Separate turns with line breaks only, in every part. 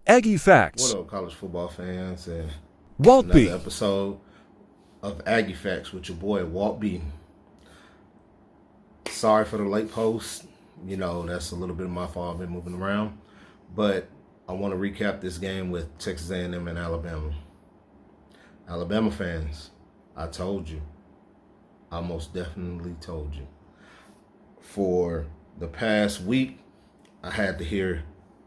Aggie
What
Facts.
up, college football fans? And
Walt
another
B.
episode of Aggie Facts with your boy Walt B. Sorry for the late post. You know, that's a little bit of my fault. I've been moving around. But I want to recap this game with Texas A&M and Alabama. Alabama fans, I told you. I most definitely told you. For the past week, I had to hear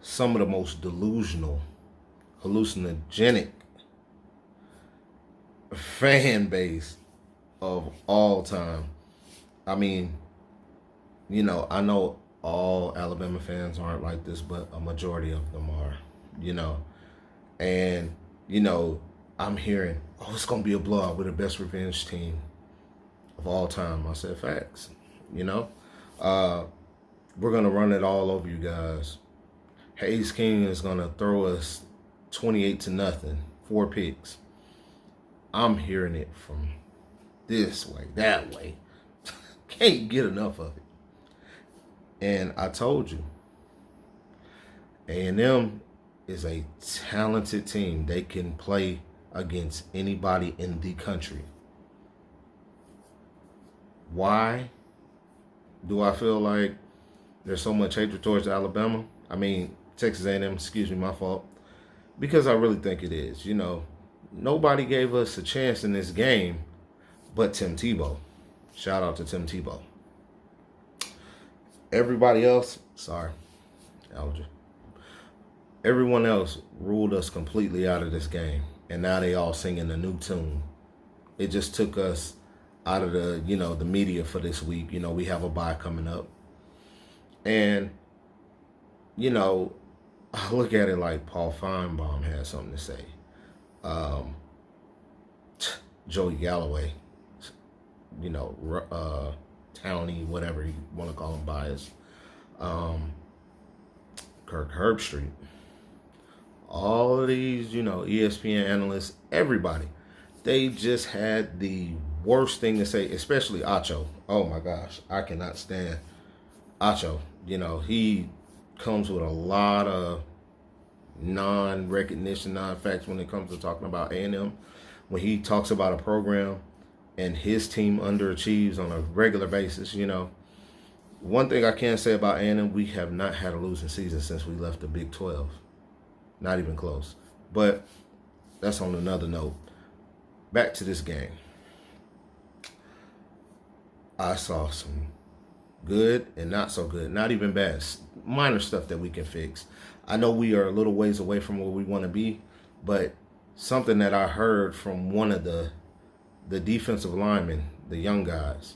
some of the most delusional, hallucinogenic fan base of all time. I mean, I know all Alabama fans aren't like this, but a majority of them are, you know. And, I'm hearing, oh, it's going to be a blowout with the best revenge team of all time. I said, facts, you know. We're going to run it all over you guys. Hayes King is going to throw us 28-0, 4 picks. I'm hearing it from this way, that way. Can't get enough of it. And I told you, A&M is a talented team. They can play against anybody in the country. Why do I feel like there's so much hatred towards Alabama? I mean, Texas A&M, excuse me, my fault. Because I really think it is. Nobody gave us a chance in this game but Tim Tebow. Shout out to Tim Tebow. Everybody else, sorry, allergy. Everyone else ruled us completely out of this game. And now they all singing a new tune. It just took us out of the media for this week. We have a bye coming up. And, I look at it like Paul Feinbaum had something to say. Joey Galloway, Townie, whatever you want to call him, biased. Kirk Herbstreit. All of these, ESPN analysts, everybody, they just had the worst thing to say, especially Acho. Oh my gosh, I cannot stand Acho. He comes with a lot of non-recognition, non-facts when it comes to talking about A&M. When he talks about a program and his team underachieves on a regular basis, one thing I can say about A&M, we have not had a losing season since we left the Big 12. Not even close. But that's on another note. Back to this game. I saw some good and not so good. Not even bad. Minor stuff that we can fix. I know we are a little ways away from where we want to be, but something that I heard from one of the defensive linemen, the young guys,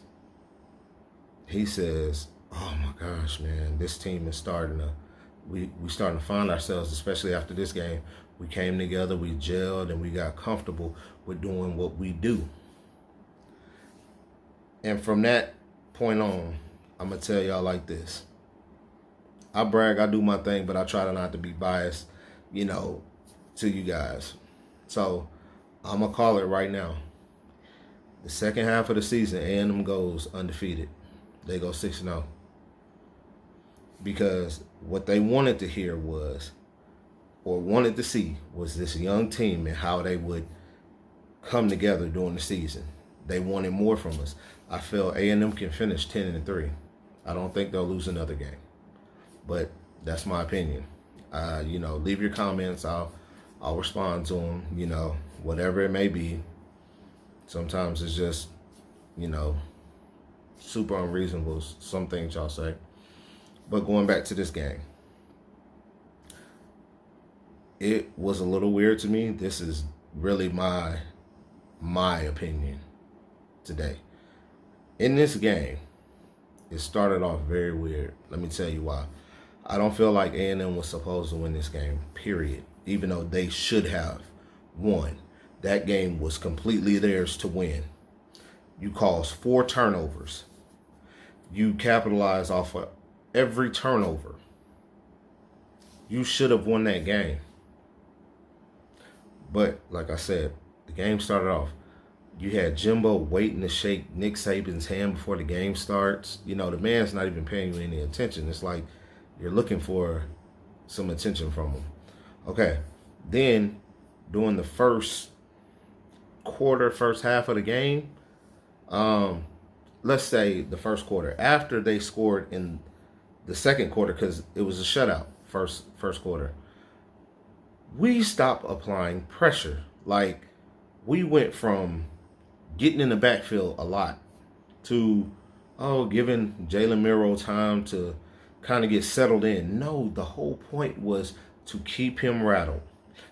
he says, oh my gosh, man, this team is starting to, we starting to find ourselves, especially after this game. We came together, we gelled, and we got comfortable with doing what we do. And from that point on, I'm going to tell y'all like this. I brag, I do my thing, but I try not to be biased, to you guys. So I'm going to call it right now. The second half of the season, A&M goes undefeated. They go 6-0. Because what they wanted to hear was, or wanted to see, was this young team and how they would come together during the season. They wanted more from us. I feel A&M can finish 10-3. I don't think they'll lose another game. But that's my opinion. Leave your comments. I'll respond to them, whatever it may be. Sometimes it's just, super unreasonable, some things y'all say. But going back to this game, it was a little weird to me. This is really my opinion today. In this game, it started off very weird. Let me tell you why. I don't feel like A&M was supposed to win this game, period. Even though they should have won. That game was completely theirs to win. You caused 4 turnovers. You capitalized off of every turnover. You should have won that game. But, like I said, the game started off. You had Jimbo waiting to shake Nick Saban's hand before the game starts. The man's not even paying you any attention. It's like you're looking for some attention from him. Okay. Then during the first half of the game, let's say the first quarter, after they scored in the second quarter, because it was a shutout first quarter, we stopped applying pressure. Like, we went from getting in the backfield a lot to giving Jalen Miro time to kind of get settled in. No, the whole point was to keep him rattled.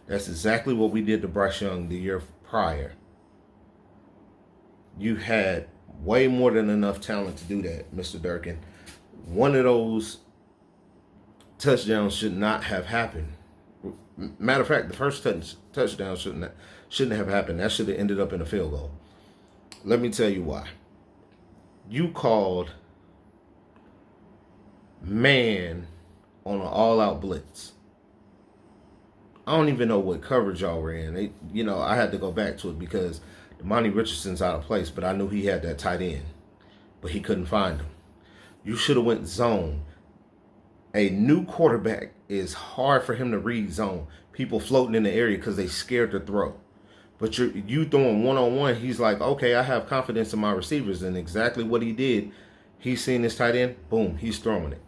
That's exactly what we did to Bryce Young the year prior. You had way more than enough talent to do that, Mr. Durkin. One of those touchdowns should not have happened. Matter of fact, the first touchdown shouldn't have happened. That should have ended up in a field goal. Let me tell you why. You called man on an all-out blitz. I don't even know what coverage y'all were in. I had to go back to it because Monty Richardson's out of place, but I knew he had that tight end, but he couldn't find him. You should have went zone. A new quarterback is hard for him to read zone. People floating in the area because they scared to throw. But you throwing one-on-one, he's like, okay, I have confidence in my receivers. And exactly what he did, he's seen his tight end, boom, he's throwing it.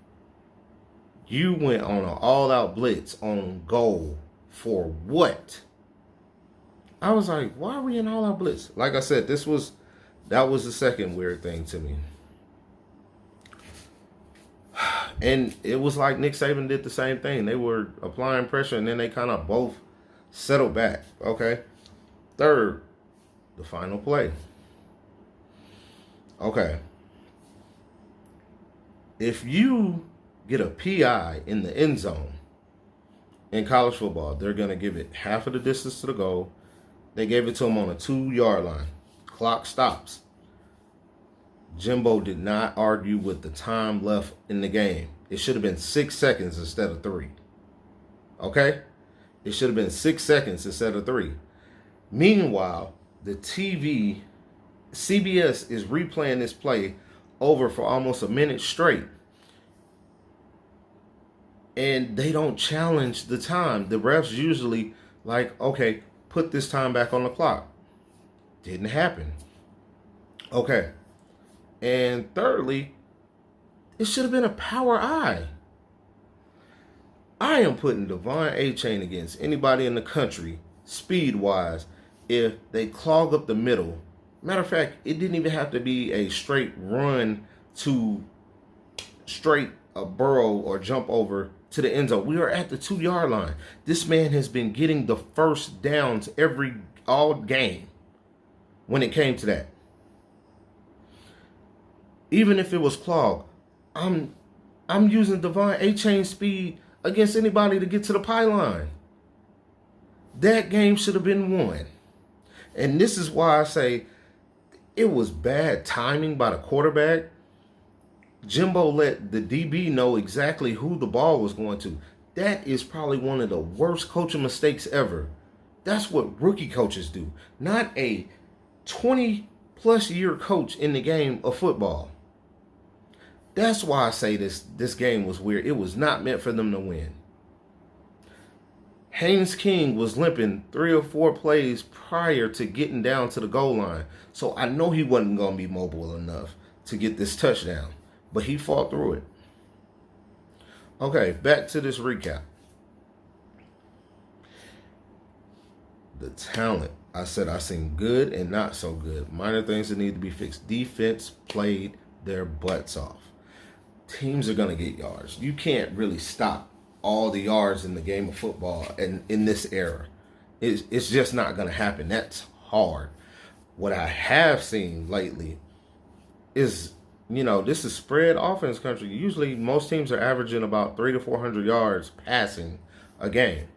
You went on an all-out blitz on goal for what? I was like, why are we in all-out blitz? Like I said, that was the second weird thing to me. And it was like Nick Saban did the same thing. They were applying pressure, and then they kind of both settled back. Okay. Third, the final play. Okay. If you get a PI in the end zone in college football, they're going to give it half of the distance to the goal. They gave it to him on a 2-yard line. Clock stops. Jimbo did not argue with the time left in the game. It should have been 6 seconds instead of 3. Okay? It should have been 6 seconds instead of 3. Meanwhile, the CBS is replaying this play over for almost a minute straight. And they don't challenge the time. The refs usually like, okay, put this time back on the clock. Didn't happen. Okay. And thirdly, it should have been a power eye. I am putting Devon Achane against anybody in the country, speed-wise, if they clog up the middle. Matter of fact, it didn't even have to be a straight run to straight a burrow or jump over to the end zone. We are at the 2-yard line. This man has been getting the first downs all game when it came to that. Even if it was clogged, I'm using Devon Achane's speed against anybody to get to the pylon. That game should have been won. And this is why I say it was bad timing by the quarterback. Jimbo let the DB know exactly who the ball was going to. That is probably one of the worst coaching mistakes ever. That's what rookie coaches do, not a 20-plus year coach in the game of football. That's why I say this game was weird. It was not meant for them to win. Haynes King was limping 3 or 4 plays prior to getting down to the goal line. So I know he wasn't going to be mobile enough to get this touchdown. But he fought through it. Okay, back to this recap. The talent. I said I seen good and not so good. Minor things that need to be fixed. Defense played their butts off. Teams are going to get yards. You can't really stop all the yards in the game of football and in this era. It's just not going to happen. That's hard. What I have seen lately is, this is spread offense country. Usually most teams are averaging about 300 to 400 yards passing a game.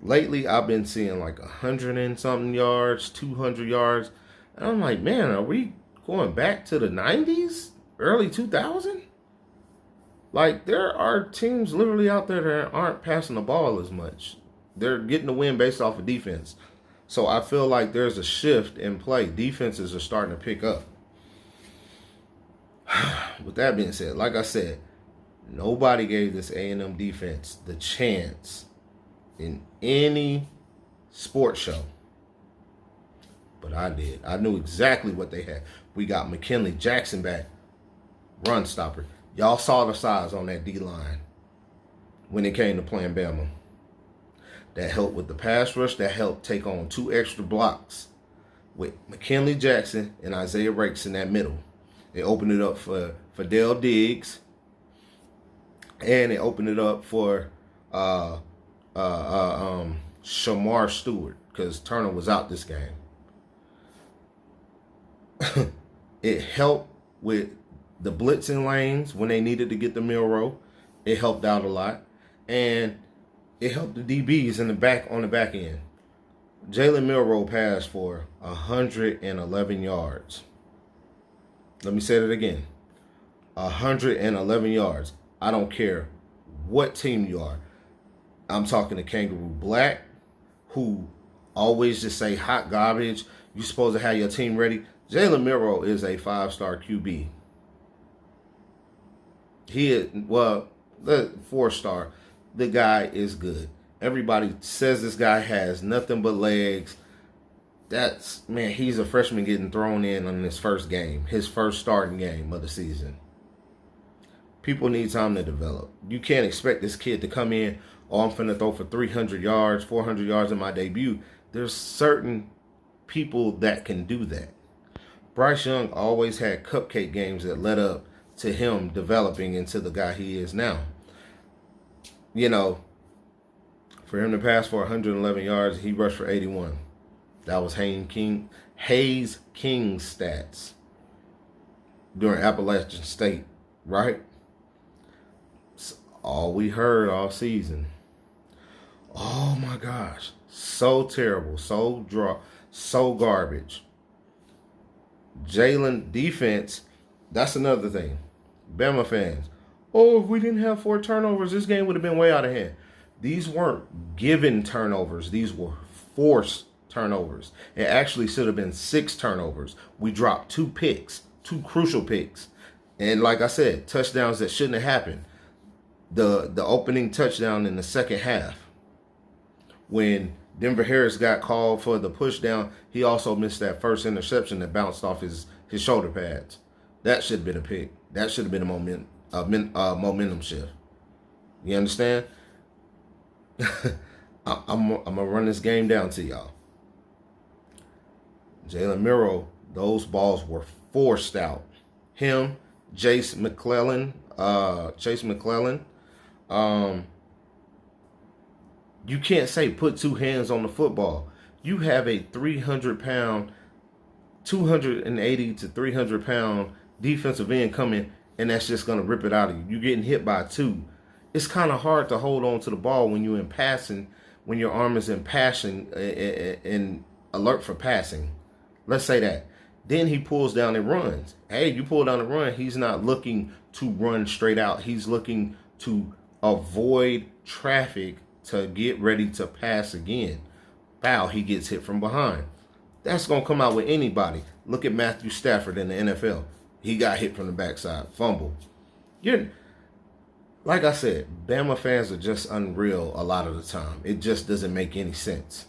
Lately, I've been seeing like 100 and something yards, 200 yards. And I'm like, man, are we going back to the 90s? Early 2000? Like, there are teams literally out there that aren't passing the ball as much. They're getting the win based off of defense. So I feel like there's a shift in play. Defenses are starting to pick up. With that being said, like I said, nobody gave this A&M defense the chance in any sports show. But I did. I knew exactly what they had. We got McKinley Jackson back, run stopper. Y'all saw the size on that D-line when it came to playing Bama. That helped with the pass rush. That helped take on 2 extra blocks with McKinley Jackson and Isaiah Rakes in that middle. It opened it up for Dale Diggs, and it opened it up for Shamar Stewart, because Turner was out this game. It helped with the blitzing lanes when they needed to get the Milrow. It helped out a lot. And it helped the DBs in the back on the back end. Jalen Milrow passed for 111 yards. Let me say that again. 111 yards. I don't care what team you are. I'm talking to Kangaroo Black, who always just say hot garbage. You're supposed to have your team ready. Jalen Milrow is a 5-star QB. He is, well, the 4-star. The guy is good. Everybody says this guy has nothing but legs. Man, he's a freshman getting thrown in on his first game, his first starting game of the season. People need time to develop. You can't expect this kid to come in, oh, I'm finna throw for 300 yards, 400 yards in my debut. There's certain people that can do that. Bryce Young always had cupcake games that led up to him developing into the guy he is now. You know, for him to pass for 111 yards, he rushed for 81. That was Hayes King's stats during Appalachian State, right? It's all we heard all season. Oh my gosh, so terrible, so garbage. Jalen defense, that's another thing. Bama fans, oh, if we didn't have 4 turnovers, this game would have been way out of hand. These weren't given turnovers. These were forced turnovers. It actually should have been 6 turnovers. We dropped 2 picks, 2 crucial picks. And like I said, touchdowns that shouldn't have happened. The opening touchdown in the second half, when Denver Harris got called for the push down, he also missed that first interception that bounced off his shoulder pads. That should have been a pick. That should have been a momentum shift. You understand? I'm going to run this game down to y'all. Jalen Milrow, those balls were forced out. Him, Chase McClellan. You can't say put 2 hands on the football. You have a 300-pound, 280 to 300-pound defensive end coming, and that's just going to rip it out of you. You're getting hit by 2. It's kind of hard to hold on to the ball when you're in passing, when your arm is in passing and alert for passing. Let's say that. Then he pulls down and runs. Hey, you pull down and run, he's not looking to run straight out. He's looking to avoid traffic to get ready to pass again. Foul, he gets hit from behind. That's going to come out with anybody. Look at Matthew Stafford in the NFL. He got hit from the backside. Fumble. Like I said, Bama fans are just unreal a lot of the time. It just doesn't make any sense.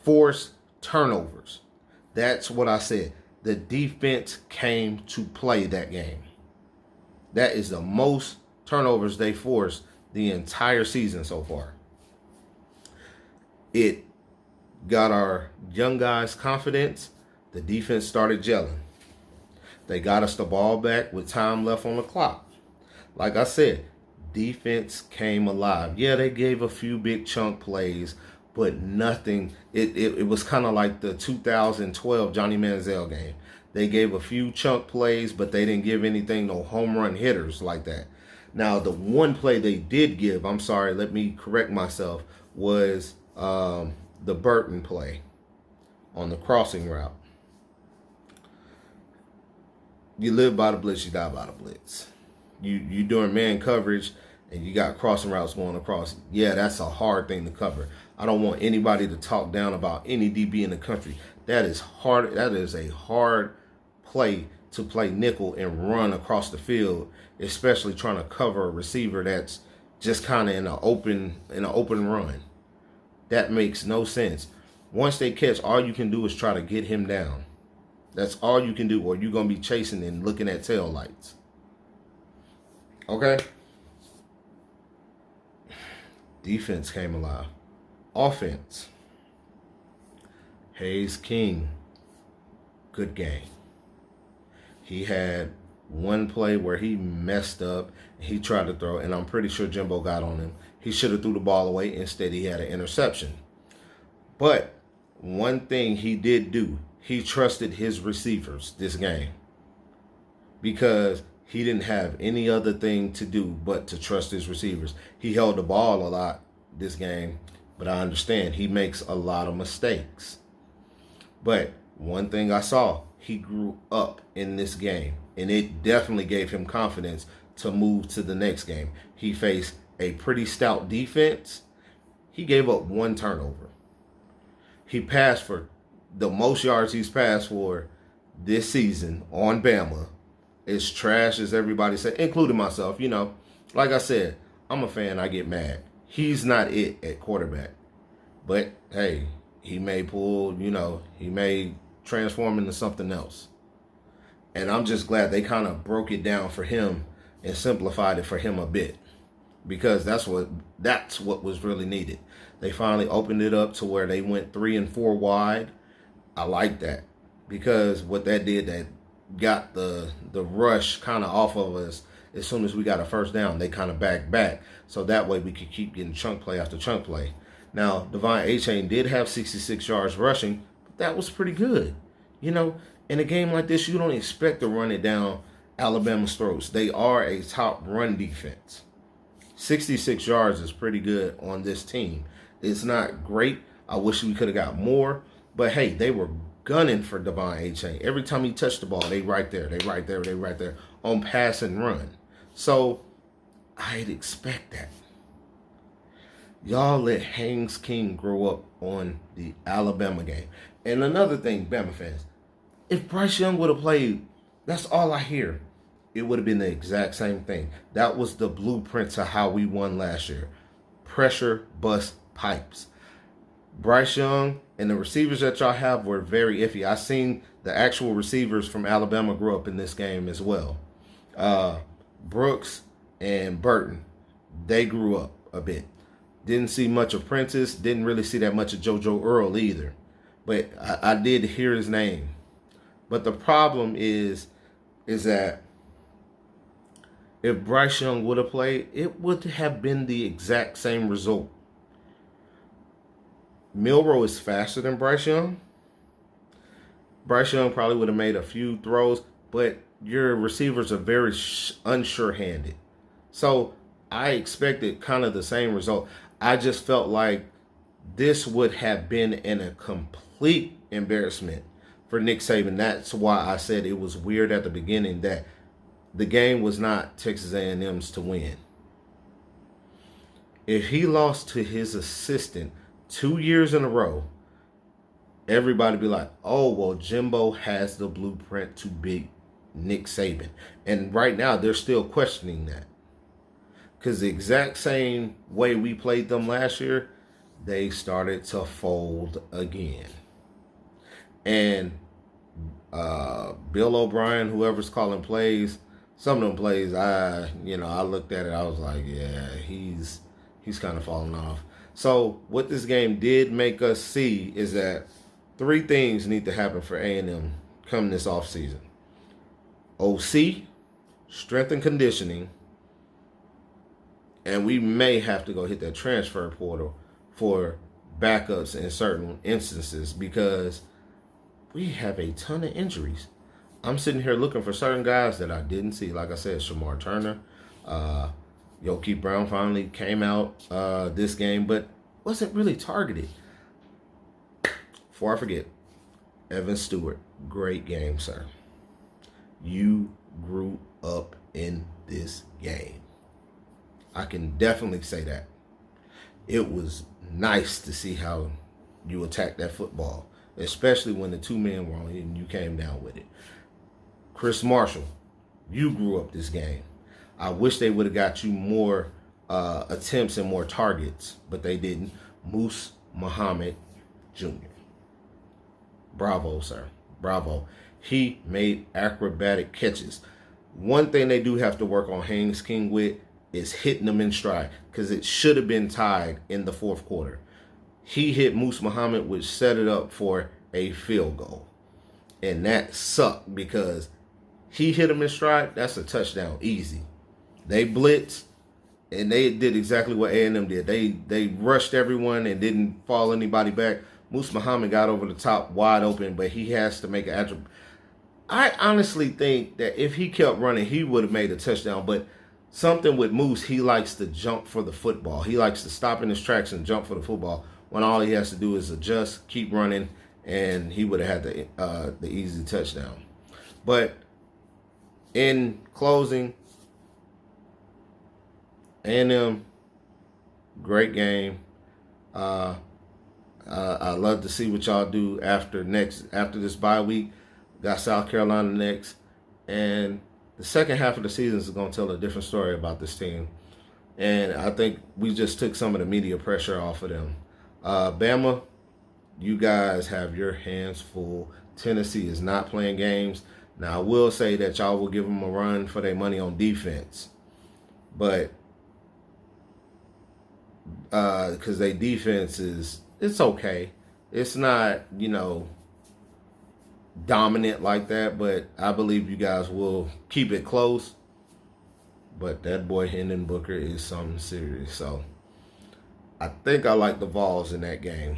Forced turnovers. That's what I said. The defense came to play that game. That is the most turnovers they forced the entire season so far. It got our young guys' confidence. The defense started gelling. They got us the ball back with time left on the clock. Like I said, defense came alive. Yeah, they gave a few big chunk plays, but nothing. It was kind of like the 2012 Johnny Manziel game. They gave a few chunk plays, but they didn't give anything, no home run hitters like that. Now, the one play they did give, I'm sorry, let me correct myself, was the Burton play on the crossing route. You live by the blitz, you die by the blitz. You doing man coverage and you got crossing routes going across. Yeah, that's a hard thing to cover. I don't want anybody to talk down about any DB in the country. That is hard. That is a hard play to play nickel and run across the field, especially trying to cover a receiver that's just kind of in an open run. That makes no sense. Once they catch, all you can do is try to get him down. That's all you can do, or you're going to be chasing and looking at tail lights. Okay? Defense came alive. Offense. Haynes King. Good game. He had one play where he messed up. He tried to throw, and I'm pretty sure Jimbo got on him. He should have threw the ball away. Instead, he had an interception. But one thing he did do, he trusted his receivers this game, because he didn't have any other thing to do but to trust his receivers. He held the ball a lot this game, but I understand he makes a lot of mistakes. But one thing I saw, he grew up in this game, and it definitely gave him confidence to move to the next game. He faced a pretty stout defense. He gave up one turnover. He passed for the most yards he's passed for this season on Bama. As trash as everybody said, including myself. You know, like I said, I'm a fan. I get mad. He's not it at quarterback. But, hey, he may pull, you know, he may transform into something else. And I'm just glad they kind of broke it down for him and simplified it for him a bit, because that's what was really needed. They finally opened it up to where they went 3 and 4 wide. I like that, because what that did, that got the rush kind of off of us. As soon as we got a first down, they kind of back. So that way we could keep getting chunk play after chunk play. Now, Devon Achane did have 66 yards rushing, but that was pretty good. You know, in a game like this, you don't expect to run it down Alabama's throats. They are a top run defense. 66 yards is pretty good on this team. It's not great. I wish we could have got more. But, hey, they were gunning for Devon Achane. Every time he touched the ball, they right there on pass and run. So, I'd expect that. Y'all let Haynes King grow up on the Alabama game. And another thing, Bama fans, if Bryce Young would have played, that's all I hear. It would have been the exact same thing. That was the blueprint to how we won last year. Pressure, bust, pipes. Bryce Young and the receivers that y'all have were very iffy. I seen the actual receivers from Alabama grow up in this game as well. Brooks and Burton, they grew up a bit. Didn't see much of Prentice. Didn't really see that much of JoJo Earl either. But I did hear his name. But the problem is that if Bryce Young would have played, it would have been the exact same result. Milroe is faster than Bryce Young. Bryce Young probably would have made a few throws, but your receivers are very unsure-handed. So I expected kind of the same result. I just felt like this would have been a complete embarrassment for Nick Saban. That's why I said it was weird at the beginning that the game was not Texas A&M's to win. If he lost to his assistant 2 years in a row, everybody be like, oh, well, Jimbo has the blueprint to beat Nick Saban. And right now, they're still questioning that. Because the exact same way we played them last year, they started to fold again. And Bill O'Brien, whoever's calling plays, some of them plays, I looked at it, I was like, yeah, he's kind of falling off. So what this game did make us see is that 3 things need to happen for A&M come this offseason. OC, strength and conditioning, and we may have to go hit that transfer portal for backups in certain instances, because we have a ton of injuries. I'm sitting here looking for certain guys that I didn't see. Like I said, Shamar Turner, Yoki Brown finally came out this game, but wasn't really targeted. Before I forget, Evan Stewart, great game, sir. You grew up in this game. I can definitely say that. It was nice to see how you attacked that football, especially when the 2 men were on you and you came down with it. Chris Marshall, you grew up this game. I wish they would have got you more attempts and more targets, but they didn't. Moose Muhammad Jr. Bravo, sir. Bravo. He made acrobatic catches. One thing they do have to work on Haynes King with is hitting them in stride, because it should have been tied in the fourth quarter. He hit Moose Muhammad, which set it up for a field goal. And that sucked because he hit him in stride. That's a touchdown, easy. They blitzed, and they did exactly what A&M did. They rushed everyone and didn't fall anybody back. Moose Muhammad got over the top wide open, but he has to make an attribute. I honestly think that if he kept running, he would have made a touchdown. But something with Moose, he likes to jump for the football. He likes to stop in his tracks and jump for the football when all he has to do is adjust, keep running, and he would have had the easy touchdown. But in closing, A&M, great game. I love to see what y'all do after this bye week. Got South Carolina next, and the second half of the season is going to tell a different story about this team. And I think we just took some of the media pressure off of them. Bama, you guys have your hands full. Tennessee is not playing games. Now, I will say that y'all will give them a run for their money on defense. But because their defense it's okay. It's not, dominant like that, but I believe you guys will keep it close. But that boy Hendon Booker is something serious. So I think I like the Vols in that game.